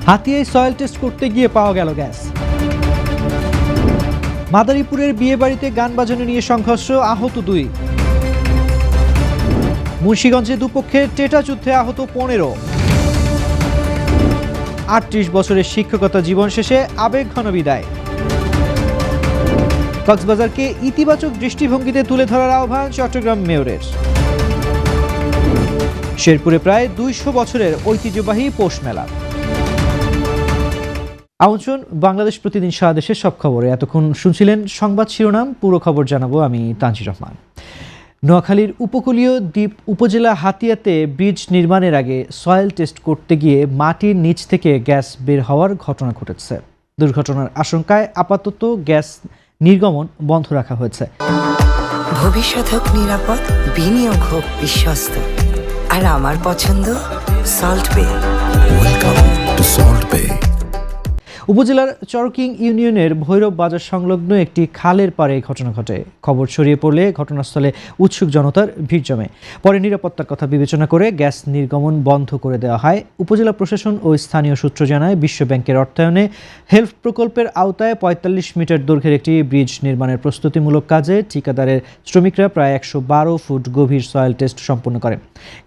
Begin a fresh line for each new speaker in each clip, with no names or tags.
হাতিয়ায় soil test করতে গিয়ে পাওয়া গেল গ্যাস। মাদারীপুরের বিয়ে বাড়িতে গান বাজানো নিয়ে সংঘর্ষ, আহত 2। মুন্সিগঞ্জে দুপক্ষের টেটা যুদ্ধে আহত 15। 38 বছরের শিক্ষকতা জীবন শেষে আবেগঘন বিদায়। কক্সবাজারকে ইতিবাচক দৃষ্টিভঙ্গিতে তুলে ধরার আহ্বান চট্টগ্রাম মেয়রের। শেরপুরে প্রায় 200 বছরের ঐতিহ্যবাহী পৌষ মেলা। আমন্ত্রণ বাংলাদেশ প্রতিদিন সারা দেশের সব খবরে। এতক্ষণ শুনছিলেন সংবাদ শিরোনাম, পুরো খবর জানাবো আমি তানজির রহমান। নোয়াখালীর উপকূলীয় দ্বীপ উপজেলা হাতিয়াতে ব্রিজ নির্মাণের আগে সয়েল টেস্ট করতে গিয়ে মাটির নিচ থেকে গ্যাস বের হওয়ার ঘটনা ঘটেছে। দুর্ঘটনার আশঙ্কায় আপাতত গ্যাস নির্গমন বন্ধ রাখা হয়েছে।
ভবিষ্যৎ হোক নিরাপদ, বিনিয়োগ হোক বিশ্বস্ত, আর আমার পছন্দ সল্ট বে।
ওয়েলকাম টু সল্ট বে।
উপজেলার চরকিং ইউনিয়নের ভৈরব বাজার সংলগ্ন একটি খালের পাড়ে ঘটনা ঘটে। খবর ছড়িয়ে পড়লে ঘটনাস্থলে উৎসুক জনতার ভিড় জমে। পরে নিরাপত্তার কথা বিবেচনা করে গ্যাস নির্গমন বন্ধ করে দেওয়া হয়। উপজেলা প্রশাসন ও স্থানীয় সূত্র জানায়, বিশ্ব ব্যাংকের অর্থায়নে হেলফ প্রকল্পের আওতায় 45 মিটার দৈর্ঘ্যের একটি ব্রিজ নির্মাণের প্রস্তুতিমূলক কাজে ঠিকাদারের শ্রমিকরা প্রায় 112 ফুট গভীর সয়েল টেস্ট সম্পন্ন করে।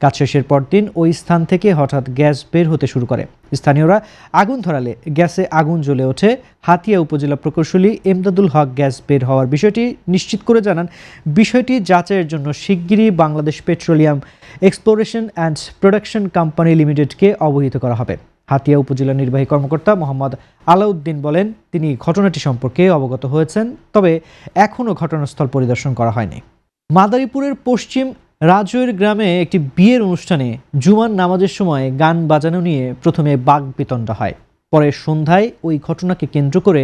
কাজ শেষের পরদিন ওই স্থান থেকে হঠাৎ গ্যাস বের হতে শুরু করে। স্থানীয়রা আগুন ধরালে গ্যাসে আগুন জ্বলে ওঠে। হাতিয়া উপজেলা প্রকৌশলী এমদাদুল হক গ্যাস বের হওয়ার বিষয়টি নিশ্চিত করে জানান, বিষয়টি যাচাইয়ের জন্য শিগগিরই Bangladesh petroleum exploration and production company লিমিটেডকে অবহিত করা হবে। হাতিয়া উপজেলা নির্বাহী কর্মকর্তা মোহাম্মদ আলাউদ্দিন বলেন, তিনি ঘটনাটি সম্পর্কে অবগত হয়েছেন, তবে এখনও ঘটনাস্থল পরিদর্শন করা হয়নি। মাদারীপুরের পশ্চিম রাজৈর গ্রামে একটি বিয়ের অনুষ্ঠানে জুমার নামাজের সময় গান বাজানো নিয়ে প্রথমে বাকবিতণ্ডা হয়। পরে সন্ধ্যায় ওই ঘটনাকে কেন্দ্র করে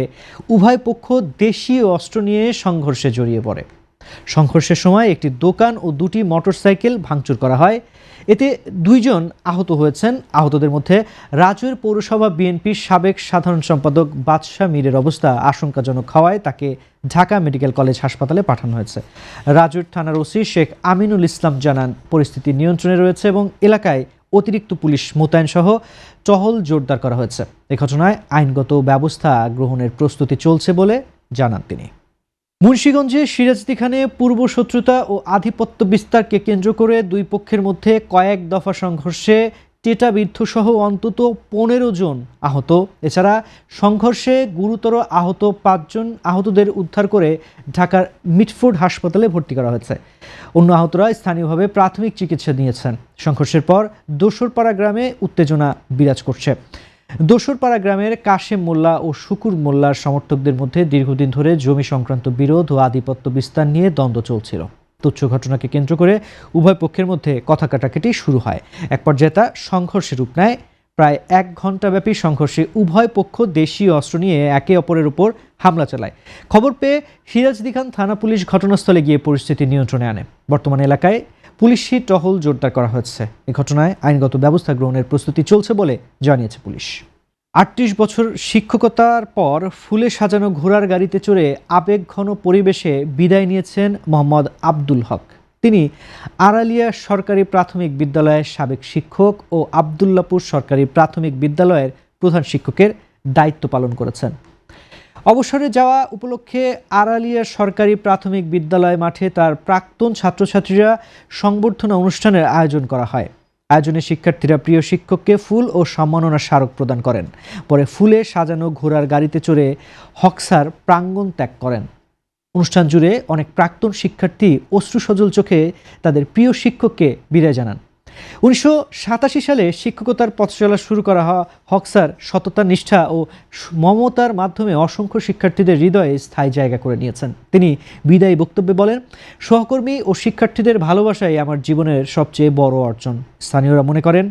উভয় পক্ষ দেশীয় অস্ত্র নিয়ে সংঘর্ষে জড়িয়ে পড়ে। সংঘর্ষের সময় একটি দোকান ও 2টি মোটরসাইকেল ভাঙচুর করা হয়। এতে 2 জন আহত হয়েছেন। আহতদের মধ্যে রাজৈর পৌরসভা বিএনপির সাবেক সাধারণ সম্পাদক বাদশাহ মীরের অবস্থা আশঙ্কাজনক হওয়ায় তাকে ঢাকা মেডিকেল কলেজ হাসপাতালে পাঠানো হয়েছে। রাজৈর থানার ওসি শেখ আমিনুল ইসলাম জানান, পরিস্থিতি নিয়ন্ত্রণে রয়েছে এবং এলাকায় অতিরিক্ত পুলিশ মোতায়েন সহ টহল জোরদার করা হয়েছে। এ ঘটনায় আইনগত ব্যবস্থা গ্রহণের প্রস্তুতি চলছে বলে জানান তিনি। মুন্সিগঞ্জে সিরাজদিখানে পূর্ব শত্রুতা ও আধিপত্য বিস্তারকে কেন্দ্র করে 2 পক্ষের মধ্যে কয়েক দফা সংঘর্ষে টেটাবিদ্ধসহ অন্তত 15 জন আহত। এছাড়া সংঘর্ষে গুরুতর আহত 5 জন। আহতদের উদ্ধার করে ঢাকার মিটফোর্ড হাসপাতালে ভর্তি করা হয়েছে। অন্য আহতরা স্থানীয়ভাবে প্রাথমিক চিকিৎসা নিয়েছেন। সংঘর্ষের পর দোসরপাড়া গ্রামে উত্তেজনা বিরাজ করছে। দোসরপাড়া গ্রামের কাশেম মোল্লা ও শুকুর মোল্লার সমর্থকদের মধ্যে দীর্ঘদিন ধরে জমি সংক্রান্ত বিরোধ ও আধিপত্য বিস্তার নিয়ে দ্বন্দ্ব চলছিল। তুচ্ছ ঘটনাকে কেন্দ্র করে উভয় পক্ষের মধ্যে কথা কাটাকাটি শুরু হয়। এক পর্যায়ে তা সংঘর্ষে রূপ নেয়। প্রায় 1 ঘণ্টাব্যাপী সংঘর্ষে উভয় পক্ষ দেশীয় অস্ত্র নিয়ে একে অপরের উপর হামলা চালায়। খবর পেয়ে সিরাজদিখান থানা পুলিশ ঘটনাস্থলে গিয়ে পরিস্থিতি নিয়ন্ত্রণে আনে। বর্তমানে এলাকায় পুলিশি টহল জোরদার করা হচ্ছে। এই ঘটনায় আইনগত ব্যবস্থা গ্রহণের প্রস্তুতি চলছে বলে জানিয়েছে পুলিশ। 38 বছর শিক্ষকতার পর ফুলে সাজানো ঘোড়ার গাড়িতে চড়ে আবেগঘন পরিবেশে বিদায় নিয়েছেন মোহাম্মদ আব্দুল হক। তিনি আড়ালিয়া সরকারি প্রাথমিক বিদ্যালয়ের সাবেক শিক্ষক ও আবদুল্লাপুর সরকারি প্রাথমিক বিদ্যালয়ের প্রধান শিক্ষকের দায়িত্ব পালন করেছেন। অবসরে যাওয়া উপলক্ষে আড়ালিয়া সরকারি প্রাথমিক বিদ্যালয় মাঠে তার প্রাক্তন ছাত্রছাত্রীরা সংবর্ধনা অনুষ্ঠানের আয়োজন করা হয়। আয়োজনে শিক্ষার্থীরা প্রিয় শিক্ষককে ফুল ও সম্মাননা স্মারক প্রদান করেন। পরে ফুলে সাজানো ঘোড়ার গাড়িতে চড়ে হকসার প্রাঙ্গণ ত্যাগ করেন। অনুষ্ঠান জুড়ে অনেক প্রাক্তন শিক্ষার্থী অশ্রুসজল চোখে তাদের প্রিয় শিক্ষককে বিদায় জানান। 1987 সালে শিক্ষকতার পথ চলা শুরু করা হকসার সততা, নিষ্ঠা ও মমতার মাধ্যমে অসংখ্য শিক্ষার্থীদের হৃদয়ে স্থায়ী জায়গা করে নিয়েছেন। তিনি বিদায়ী বক্তব্যে বলেন, সহকর্মী ও শিক্ষার্থীদের ভালোবাসাই আমার জীবনের সবচেয়ে বড় অর্জন। স্থানীয়রা মনে করেন,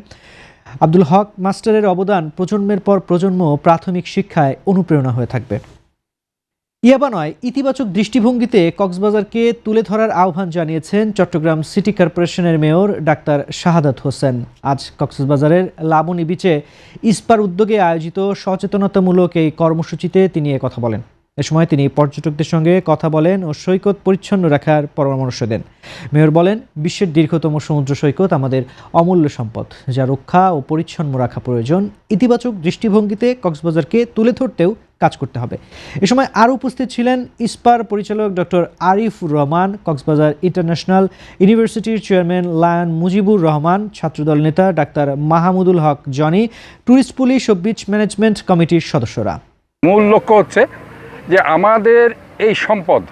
আব্দুল হক মাস্টারের অবদান প্রজন্মের পর প্রজন্ম প্রাথমিক শিক্ষায় অনুপ্রেরণা হয়ে থাকবে। ইয়াবা নয়, ইতিবাচক দৃষ্টিভঙ্গিতে কক্সবাজারকে তুলে ধরার আহ্বান জানিয়েছেন চট্টগ্রাম সিটি কর্পোরেশনের মেয়র ডাক্তার শাহাদাত হোসেন। আজ কক্সবাজারের লাবণী বিচে ইস্পার উদ্যোগে আয়োজিত সচেতনতামূলক এই কর্মসূচিতে তিনি কথা বলেন। এ সময় তিনি পর্যটকদের সঙ্গে কথা বলেন ও সৈকত পরিচ্ছন্ন রাখার পরামর্শ দেন। মেয়র বলেন, বিশ্বের দীর্ঘতম সমুদ্র সৈকত আমাদের অমূল্য সম্পদ, যা রক্ষা ও পরিচ্ছন্ন রাখা প্রয়োজন। ইতিবাচক দৃষ্টিভঙ্গিতে কক্সবাজারকে তুলে ধরতেও কাজ করতে হবে। এ সময় আরও উপস্থিত ছিলেন ইস্পার পরিচালক ডক্টর আরিফুর রহমান, কক্সবাজার ইন্টারন্যাশনাল ইউনিভার্সিটির চেয়ারম্যান লায়ন মুজিবুর রহমান, ছাত্রদল নেতা doctor Mahmudul Haque Johnny, tourist police ও বিচ ম্যানেজমেন্ট কমিটির সদস্যরা।
মূল লক্ষ্য হচ্ছে যে আমাদের এই সম্পদ,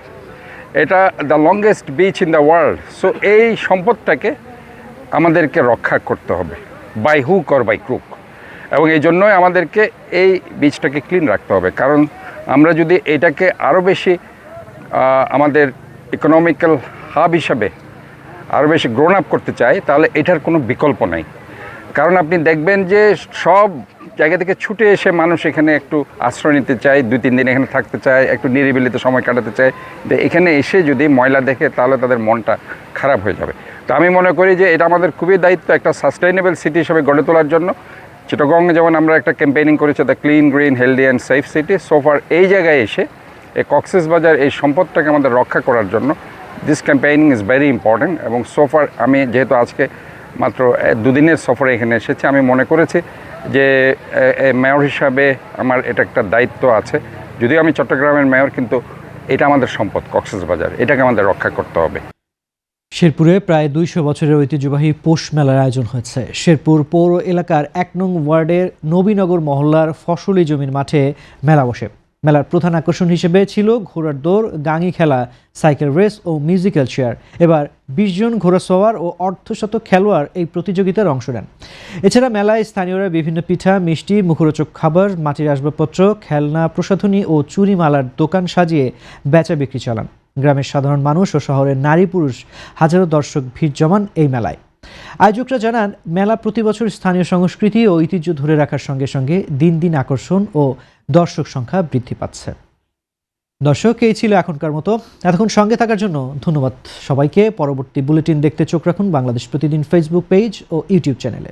এটা the longest beach in the world, so এই সম্পদটাকে আমাদেরকে রক্ষা করতে হবে by hook or by crook, এবং এই জন্যই আমাদেরকে এই বিচটাকে ক্লিন রাখতে হবে। কারণ আমরা যদি এটাকে আরও বেশি আমাদের ইকোনমিক্যাল হাব হিসাবে আরও বেশি গ্রোন আপ করতে চাই, তাহলে এটার কোনো বিকল্প নাই। কারণ আপনি দেখবেন যে সব জায়গা থেকে ছুটে এসে মানুষ এখানে একটু আশ্রয় নিতে চায়, 2-3 দিন এখানে থাকতে চায়, একটু নিরিবিলিতে সময় কাটাতে চায়। এখানে এসে যদি ময়লা দেখে তাহলে তাদের মনটা খারাপ হয়ে যাবে। তো আমি মনে করি যে এটা আমাদের খুবই দায়িত্ব একটা সাস্টেইনেবল সিটি হিসেবে গড়ে তোলার জন্য। চিটাগংয়ে যেমন আমরা একটা ক্যাম্পেইনিং করেছি, the clean, green, healthy and safe city. সোফার এই জায়গায় এসে এই কক্সবাজার এই সম্পদটাকে আমাদের রক্ষা করার জন্য this campaigning is very important. এবং সোফার আমি যেহেতু আজকে মাত্র 2 দিনের সফরে এখানে এসেছি, আমি মনে করেছি যে মেয়র হিসাবে আমার এটা একটা দায়িত্ব আছে। যদিও আমি চট্টগ্রামের মেয়র, কিন্তু এটা আমাদের সম্পদ কক্সবাজার, এটাকে আমাদের রক্ষা করতে হবে।
শেরপুরে প্রায় 200 বছরের ঐতিহ্যবাহী পৌষ মেলার আয়োজন হয়েছে। শেরপুর পৌর এলাকার 1 নং ওয়ার্ডের নবীনগর মহল্লার ফসলি জমির মাঠে মেলা বসে। মেলার প্রধান আকর্ষণ হিসেবে ছিল ঘোড়ার দৌড়, গাঙি খেলা, সাইকেল রেস ও মিউজিক্যাল চেয়ার। এবার 20 জন ঘোড়াসওয়ার ও অর্ধশত খেলোয়াড় এই প্রতিযোগিতায় অংশ নেন। এছাড়া মেলায় স্থানীয়রা বিভিন্ন পিঠা, মিষ্টি, মুখরোচক খাবার, মাটির আসবাবপত্র, খেলনা, প্রসাধনী ও চুরিমালার দোকান সাজিয়ে বেচা বিক্রি চালান। গ্রামের সাধারণ মানুষ ও শহরের নারী পুরুষ হাজারো দর্শক ভিড় জমান এই মেলায়। আয়োজকরা জানান, মেলা প্রতি বছর স্থানীয় সংস্কৃতি ও ঐতিহ্য ধরে রাখার সঙ্গে সঙ্গে দিন দিন আকর্ষণ ও দর্শক সংখ্যা বৃদ্ধি পাচ্ছে। দর্শক, এই ছিল এখনকার মতো। এতক্ষণ সঙ্গে থাকার জন্য ধন্যবাদ সবাইকে। পরবর্তী বুলেটিন দেখতে চোখ রাখুন বাংলাদেশ প্রতিদিন ফেসবুক পেজ ও ইউটিউব চ্যানেলে।